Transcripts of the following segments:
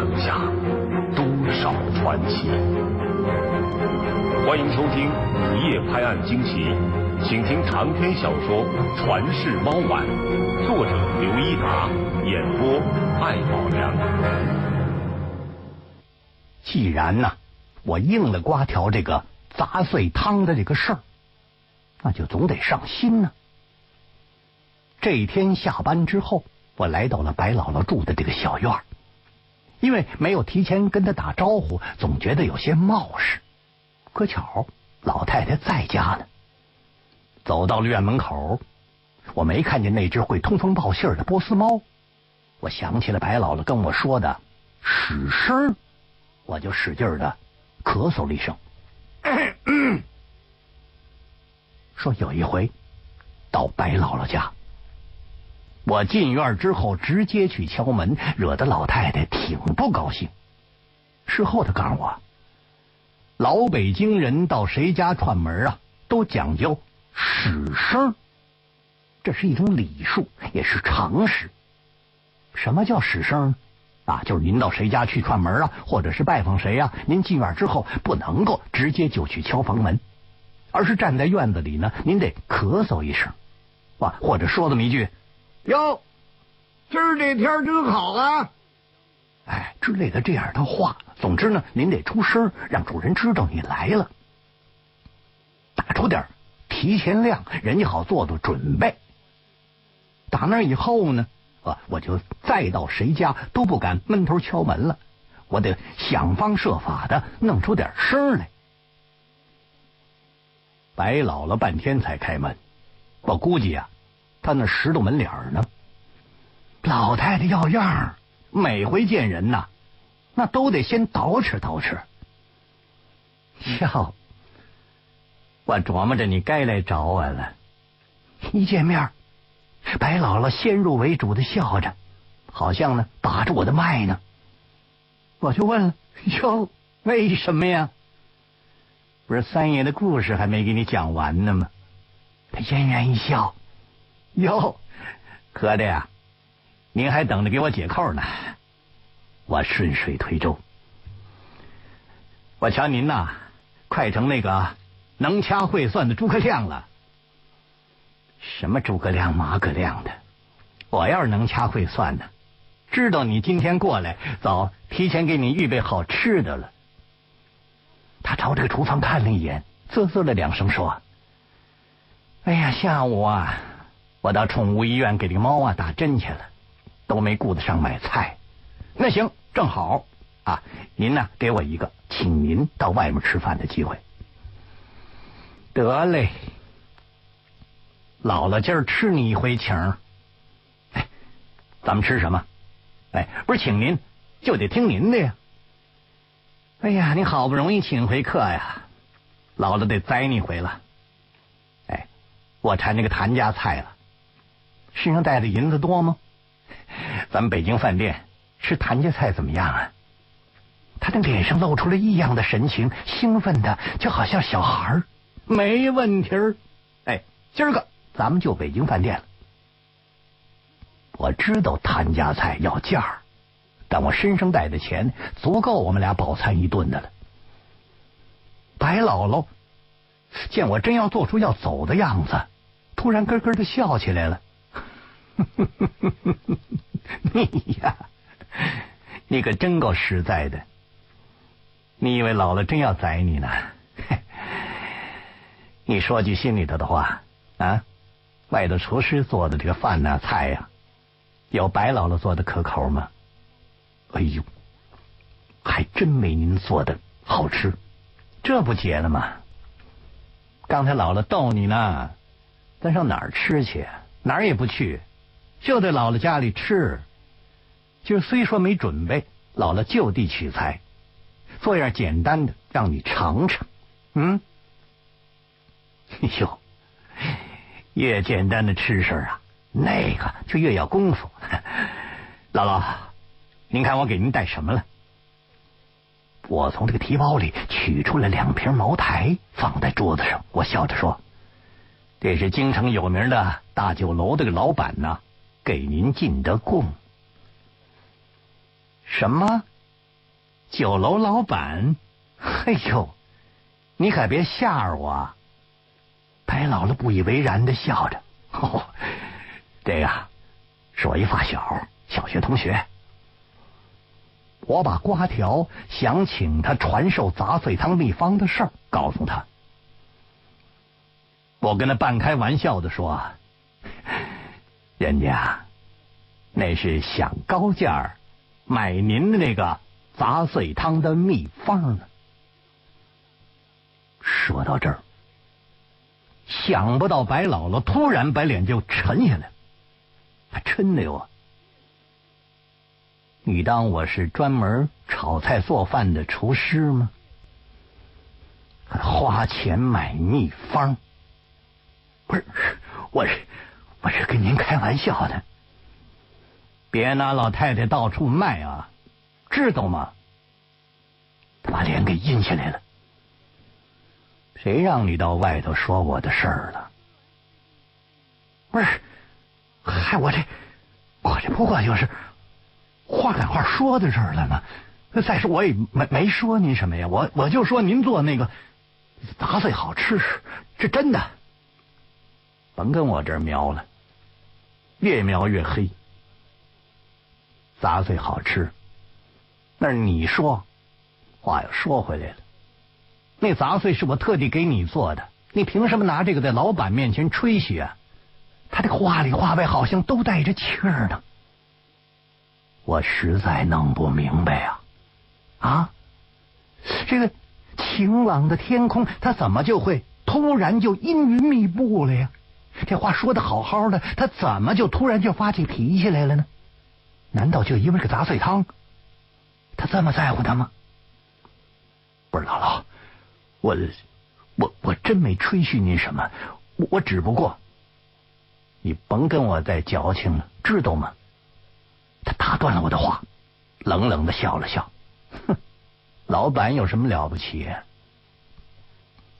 城下多少传奇。欢迎收听午夜拍案惊奇，请听长篇小说《传世猫碗》，作者刘一达，演播艾宝良。既然呢，我应了瓜条这个杂碎汤的这个事儿，那就总得上心呢。这一天下班之后，我来到了白姥姥住的这个小院儿，因为没有提前跟她打招呼，总觉得有些冒失。可巧老太太在家呢。走到了院门口，我没看见那只会通风报信的波斯猫，我想起了白姥姥跟我说的使声，我就使劲的咳嗽了一声，说有一回到白姥姥家，我进院之后直接去敲门，惹得老太太挺不高兴。事后她告诉我，老北京人到谁家串门啊，都讲究使声，这是一种礼数，也是常识。什么叫使声啊？就是您到谁家去串门啊，或者是拜访谁啊，您进院之后不能够直接就去敲房门，而是站在院子里呢，您得咳嗽一声，或者说这么一句：“哟，今儿这天真好啊！”之类的这样的话。总之呢，您得出声，让主人知道你来了，打出点提前量，人家好做准备。打那以后呢，我就再到谁家都不敢闷头敲门了，我得想方设法的弄出点声来。白姥姥半天才开门，我估计啊，她那石头门脸呢。老太太要样，每回见人呐，那都得先捯饬捯饬。哟，我琢磨着你该来找我了。一见面，白姥姥先入为主的笑着，好像呢把着我的脉呢。我就问了：“哟，为什么呀？不是三爷的故事还没给你讲完呢吗？”他嫣然一笑：“哟，合着呀，您还等着给我解扣呢。”我顺水推舟，我瞧您呐，快成那个能掐会算的诸葛亮了。什么诸葛亮马葛亮的，我要是能掐会算呢，知道你今天过来，早提前给你预备好吃的了。他朝这个厨房看了一眼，啧啧了两声说：“哎呀，下午啊，我到宠物医院给这个猫啊打针去了，都没顾得上买菜。那行，正好啊，您呢给我一个请您到外面吃饭的机会。”得嘞，姥姥今儿吃你一回请。咱们吃什么？不是请您，就得听您的呀。哎呀，你好不容易请回客呀，姥姥得栽你一回了。我馋这个谭家菜了。身上带的银子多吗？咱们北京饭店吃谭家菜怎么样啊？他的脸上露出了异样的神情，兴奋的就好像小孩儿。没问题儿，今儿个咱们就北京饭店了。我知道谭家菜要价儿，但我身上带的钱足够我们俩饱餐一顿的了。白姥姥见我真要做出要走的样子，突然咯咯的笑起来了。你呀，你可真够实在的。你以为姥姥真要宰你呢？你说句心里头的话啊，外头厨师做的这个饭呐菜呀，有白姥姥做的可口吗？哎呦，还真没您做的好吃，这不结了吗？刚才姥姥逗你呢，咱上哪儿吃去？哪儿也不去，就在姥姥家里吃。今儿虽说没准备，姥姥就地取材，做样简单的让你尝尝。哎呦，越简单的吃食啊，那个就越要功夫。姥姥，您看我给您带什么了？我从这个提包里取出了2瓶茅台，放在桌子上。我笑着说：“这是京城有名的大酒楼的老板呐，给您进的贡。”什么？酒楼老板，哎呦，你可别吓着我！白姥姥不以为然的笑着，哦，这个是我一发小，小学同学。我把瓜条想请他传授杂碎汤秘方的事儿告诉他。我跟他半开玩笑的说，人家那是想高价买您的那个杂碎汤的秘方呢。说到这儿，想不到白姥姥突然把脸就沉下来了，还真的哟！你当我是专门炒菜做饭的厨师吗？还花钱买秘方？不是，我是跟您开玩笑的。别拿老太太到处卖啊，知道吗？他把脸给阴下来了。谁让你到外头说我的事儿了？不是，嗨，我这不过就是话赶话说到这儿了吗？再说我也没说您什么呀，我就说您做那个杂碎好吃，是真的。甭跟我这儿瞄了，越描越黑。杂碎好吃，那是你说。话又说回来了，那杂碎是我特地给你做的，你凭什么拿这个在老板面前吹嘘啊？他这个话里话外好像都带着气儿呢。我实在弄不明白啊！这个晴朗的天空，它怎么就会突然就阴云密布了呀？这话说的好好的，他怎么就突然就发起脾气来了呢？难道就因为这个杂碎汤，他这么在乎他吗？不是姥姥，我真没吹嘘您什么，我只不过，你甭跟我再矫情了，知道吗？他打断了我的话，冷冷的笑了笑，哼，老板有什么了不起？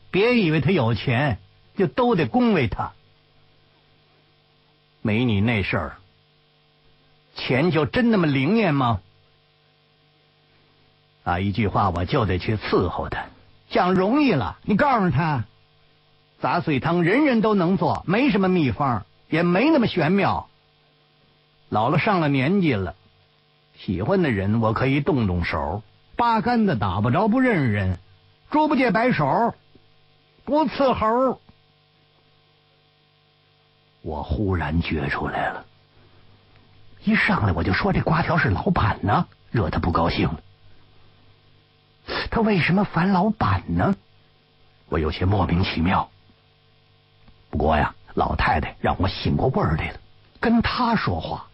别以为他有钱就都得恭维他，没你那事儿，钱就真那么灵验吗？啊，一句话我就得去伺候他，讲容易了。你告诉他，杂碎汤人人都能做，没什么秘方，也没那么玄妙。姥姥上了年纪了，喜欢的人我可以动动手，八竿子打不着不认识人，猪不借白手，不伺候。我忽然觉出来了，一上来我就说这瓜条是老板呢，惹他不高兴了。他为什么烦老板呢？我有些莫名其妙。不过呀，老太太让我醒过味儿来了，跟他说话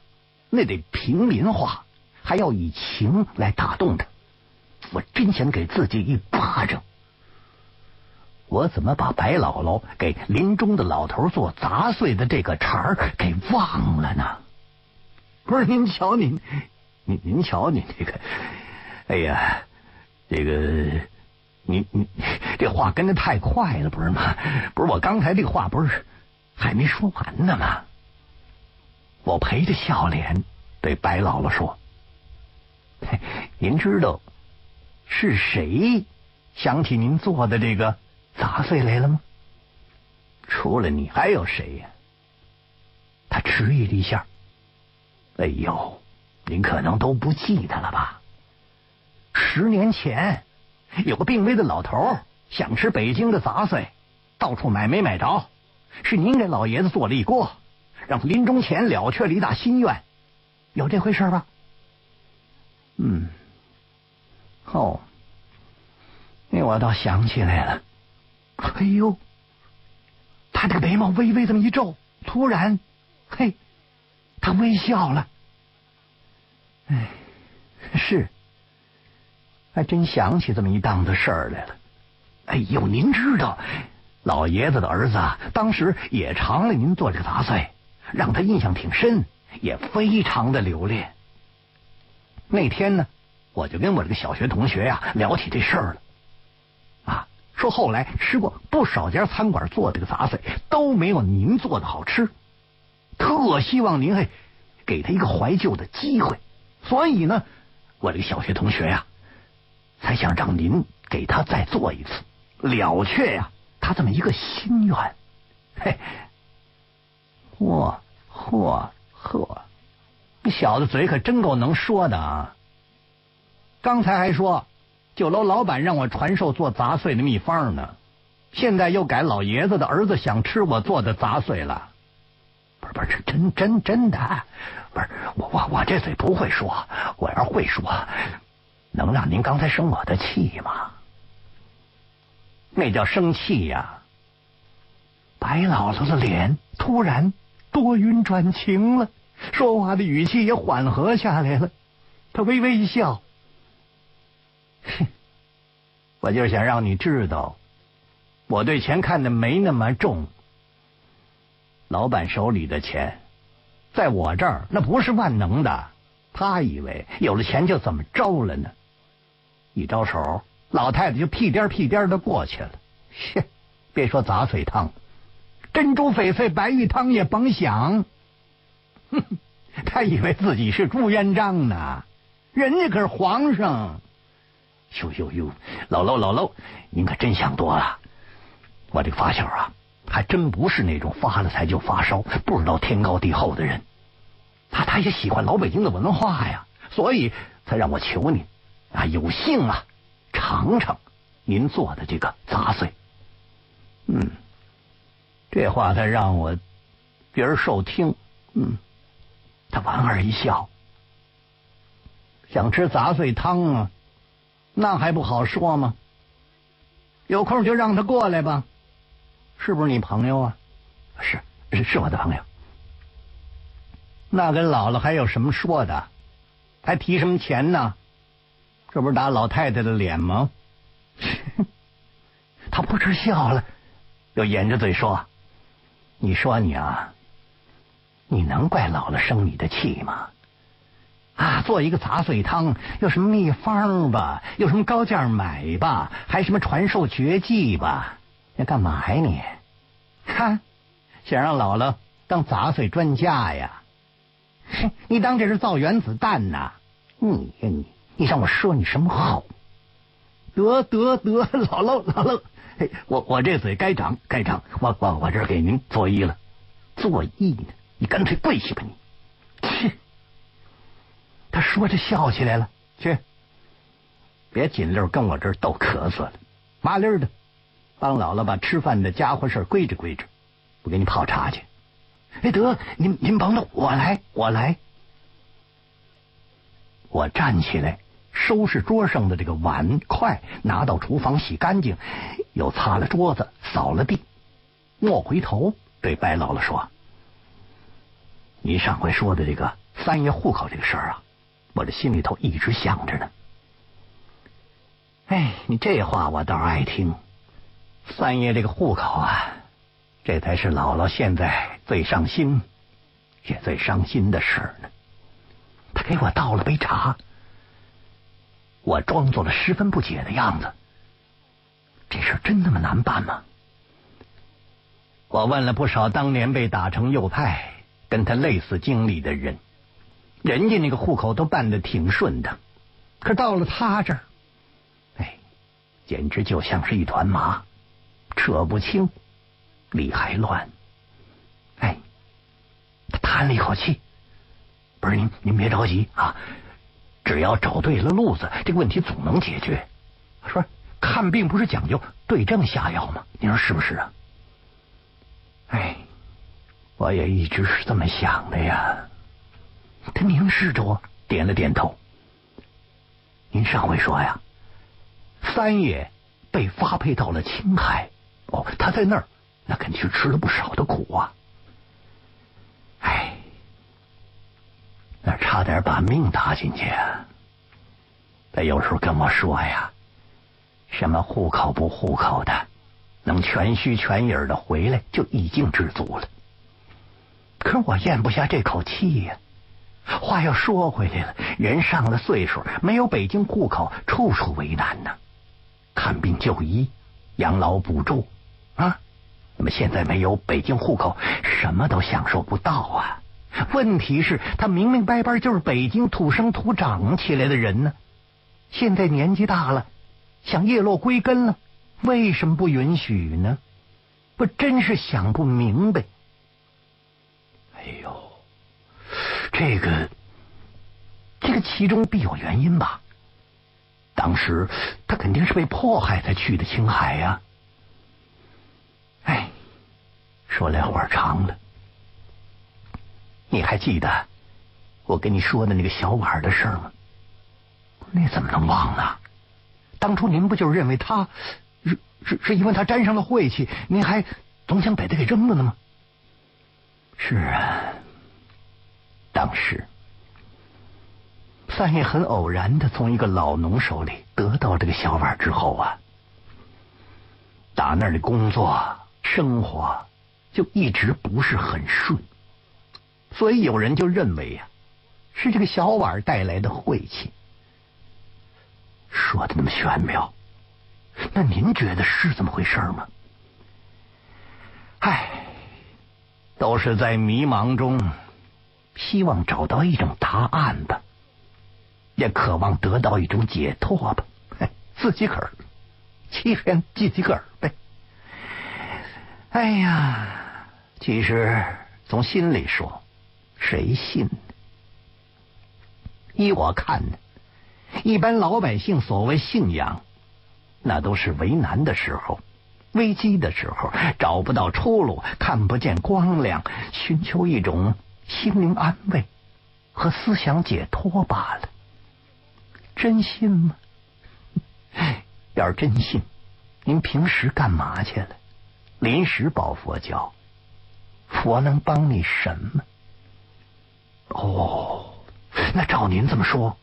那得平民话，还要以情来打动他。我真想给自己一巴掌。我怎么把白姥姥给临终的老头做杂碎的这个茬儿给忘了呢？不是，您瞧您瞧您这个，哎呀，这个你这话跟得太快了，不是吗？不是，我刚才这个话不是还没说完呢吗？我陪着笑脸对白姥姥说：“您知道是谁想起您做的这个杂碎来了吗？除了你还有谁呀？”他迟疑了一下。哎呦，您可能都不记得了吧？10年前，有个病危的老头想吃北京的杂碎，到处买没买着，是您给老爷子做了一锅，让他临终前了却了一大心愿，有这回事吧？哦，那我倒想起来了。哎呦，他这个眉毛微微这么一皱，突然，嘿，他微笑了。哎，是，还真想起这么一档子事儿来了。哎呦，您知道，老爷子的儿子当时也尝了您做这个杂碎，让他印象挺深，也非常的留恋。那天呢，我就跟我这个小学同学聊起这事儿了。说后来吃过不少家餐馆做这个杂碎，都没有您做的好吃，特希望您给他一个怀旧的机会。所以呢，我这个小学同学才想让您给他再做一次，了却呀他这么一个心愿。嘿，嚯，你小子嘴可真够能说的啊！刚才还说酒楼老板让我传授做杂碎的秘方呢，现在又改老爷子的儿子想吃我做的杂碎了。不是真的，不是我这嘴不会说，我要会说，能让您刚才生我的气吗？那叫生气呀！白姥姥的脸突然多云转晴了，说话的语气也缓和下来了。他微微一笑，我就是想让你知道，我对钱看得没那么重。老板手里的钱在我这儿那不是万能的，他以为有了钱就怎么着了呢？一招手，老太太就屁颠屁颠的过去了。别说杂碎汤，珍珠翡翠白玉汤也甭想。他以为自己是朱元璋呢，人家可是皇上。哟，老喽，您可真想多了。我这个发小啊，还真不是那种发了财就发烧，不知道天高地厚的人。他也喜欢老北京的文化呀，所以才让我求您啊，有幸啊，尝尝您做的这个杂碎。这话他让我别人受听。他莞尔一笑，想吃杂碎汤啊，那还不好说吗？有空就让他过来吧。是不是你朋友啊？是我的朋友。那跟姥姥还有什么说的？还提什么钱呢？这不是打老太太的脸吗？他不知笑了，又掩着嘴说：“你说你啊，你能怪姥姥生你的气吗？啊，做一个杂碎汤，有什么秘方吧，有什么高价买吧，还什么传授绝技吧？你干嘛呀你？看，想让姥姥当杂碎专家呀？你当这是造原子弹呐？你让我说你什么好？得，姥姥，我这嘴该长，我这儿给您作揖了。作揖呢？你干脆跪下吧你！切！他说着笑起来了。去，别紧溜跟我这儿逗咳嗽了，麻利的帮姥姥把吃饭的家伙事归置，我给你泡茶去。得，您甭动，我来。我站起来，收拾桌上的这个碗筷，拿到厨房洗干净，又擦了桌子，扫了地，莫回头对白姥姥说：“你上回说的这个三爷户口这个事儿啊，我这心里头一直想着呢。你这话我倒是爱听。三爷这个户口啊，这才是姥姥现在最伤心也最伤心的事呢。”他给我倒了杯茶，我装作了十分不解的样子。这事真那么难办吗？我问了不少当年被打成右派跟他类似经历的人，人家那个户口都办得挺顺的，可到了他这儿，简直就像是一团麻，扯不清，理还乱。他叹了一口气，不是您别着急啊，只要找对了路子，这个问题总能解决。说看病不是讲究对症下药吗？你说是不是啊？我也一直是这么想的呀。他凝视着我，点了点头。您上回说呀，三爷被发配到了青海，他在那儿那肯定是吃了不少的苦啊。那差点把命搭进去啊。他有时候跟我说呀，什么户口不户口的，能全虚全影的回来就已经知足了。可是我咽不下这口气呀。话又说回来了，人上了岁数，没有北京户口，处处为难呢。看病就医，养老补助啊，那么现在没有北京户口，什么都享受不到啊。问题是，他明白白就是北京土生土长起来的人呢，现在年纪大了，想叶落归根了，为什么不允许呢？我真是想不明白。哎呦，这个其中必有原因吧？当时他肯定是被迫害才去的青海呀。哎，说来话长了，你还记得我跟你说的那个小碗的事吗？你怎么能忘呢？当初您不就是认为他是因为他沾上了晦气，您还总想把他给扔了呢吗？是啊，当时三爷很偶然的从一个老农手里得到这个小碗之后啊，打那儿的工作生活就一直不是很顺，所以有人就认为呀，是这个小碗带来的晦气。说的那么玄妙，那您觉得是这么回事吗？唉，都是在迷茫中希望找到一种答案吧，也渴望得到一种解脱吧，自己个儿欺骗自己个儿呗。哎呀，其实从心里说，谁信呢？依我看呢，一般老百姓所谓信仰，那都是为难的时候、危机的时候，找不到出路，看不见光亮，寻求一种心灵安慰和思想解脱罢了。真信吗？要是真信，您平时干嘛去了？临时抱佛脚，佛能帮你什么？哦，那照您这么说，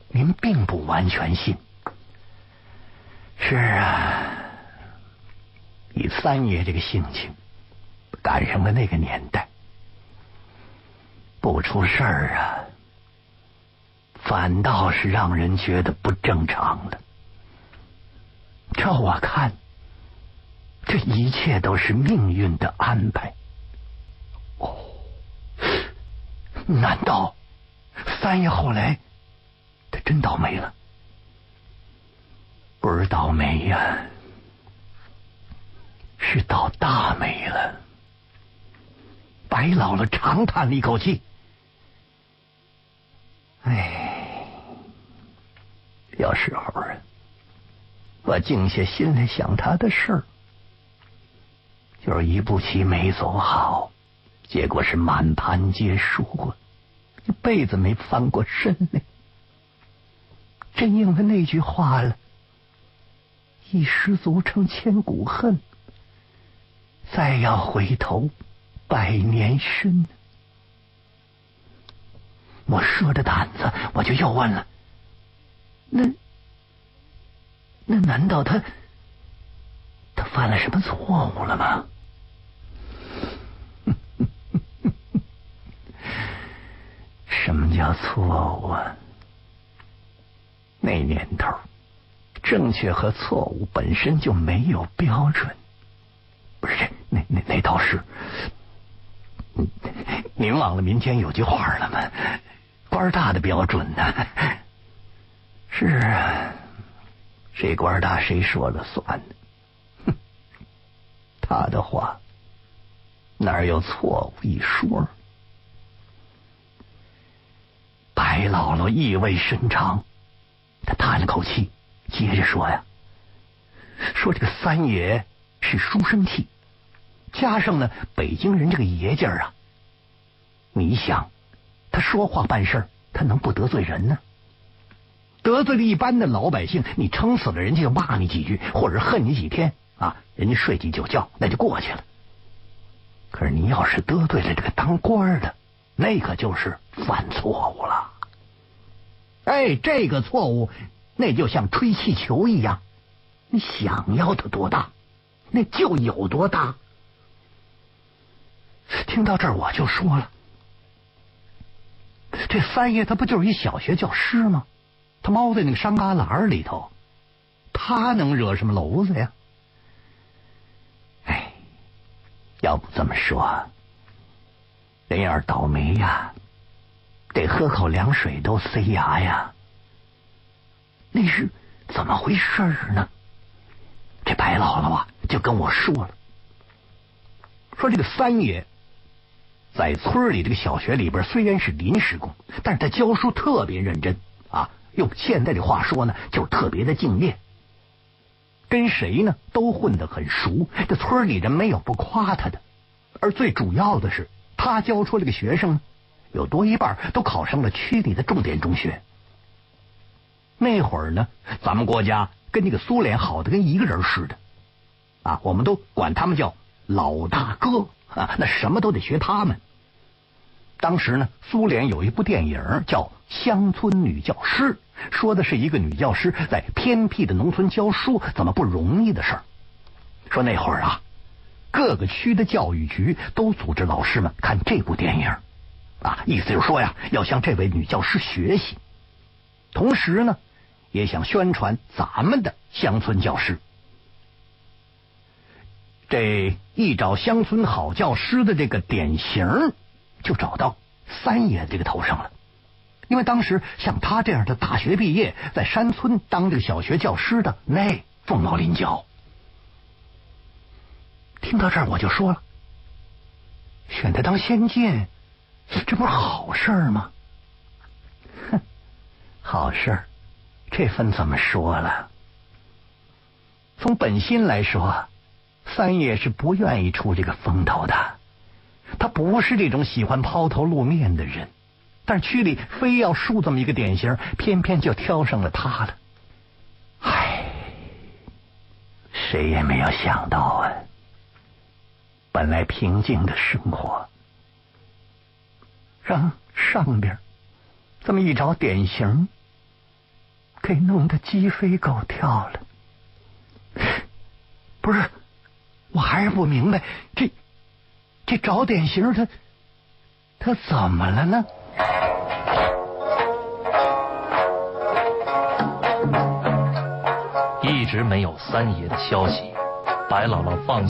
您并不完全信。是啊，以三爷这个性情，赶上了那个年代，不出事儿啊，反倒是让人觉得不正常了。照我看，这一切都是命运的安排。哦，难道三爷后来他真倒霉了？不是倒霉呀，是倒大霉了。白姥姥长叹了一口气，哎，有时候啊，我静下心来想他的事儿，就是一步棋没走好，结果是满盘皆输啊，一辈子没翻过身来。真应了那句话了，一失足成千古恨，再要回头百年身。我赊着胆子，我就又问了，那难道他犯了什么错误了吗？什么叫错误啊？那年头，正确和错误本身就没有标准。不是，那倒是。您忘了民间有句话了吗？官大的标准呢？是啊，谁官大谁说了算呢？哼，他的话哪有错误一说？白姥姥意味深长，他叹了口气，接着说呀，说这个三爷是书生气，加上呢北京人这个爷劲儿啊，你想他说话办事他能不得罪人呢？得罪了一般的老百姓，你撑死了人家就骂你几句，或者恨你几天啊，人家睡几酒觉那就过去了。可是你要是得罪了这个当官的，那可就是犯错误了。哎，这个错误那就像吹气球一样，你想要它多大那就有多大。听到这儿我就说了，这三爷他不就是一小学教师吗？他猫在那个山旮旯里头，他能惹什么娄子呀？哎，要不这么说，人要是倒霉呀，得喝口凉水都塞牙呀。那是怎么回事呢？这白姥姥啊就跟我说了，说这个三爷在村里这个小学里边虽然是临时工，但是他教书特别认真啊，用现在的话说呢，就是特别的敬业，跟谁呢都混得很熟，这村里人没有不夸他的。而最主要的是，他教出来的学生呢，有多一半都考上了区里的重点中学。那会儿呢，咱们国家跟这个苏联好的跟一个人似的啊，我们都管他们叫老大哥啊，那什么都得学他们。当时呢，苏联有一部电影叫《乡村女教师》，说的是一个女教师在偏僻的农村教书怎么不容易的事儿。说那会儿啊，各个区的教育局都组织老师们看这部电影啊，意思就是说呀，要向这位女教师学习，同时呢也想宣传咱们的乡村教师。这一找乡村好教师的这个典型，就找到三爷这个头上了。因为当时像他这样的大学毕业，在山村当这个小学教师的，那凤毛麟角。听到这儿我就说了，选他当先进，这不是好事吗？哼，好事，这分怎么说了？从本心来说，三爷是不愿意出这个风头的，他不是这种喜欢抛头露面的人，但是区里非要树这么一个典型，偏偏就挑上了他了。唉，谁也没有想到啊，本来平静的生活让上边这么一找典型给弄得鸡飞狗跳了。不是，我还是不明白，这找典型他怎么了呢？一直没有三爷的消息，白姥姥放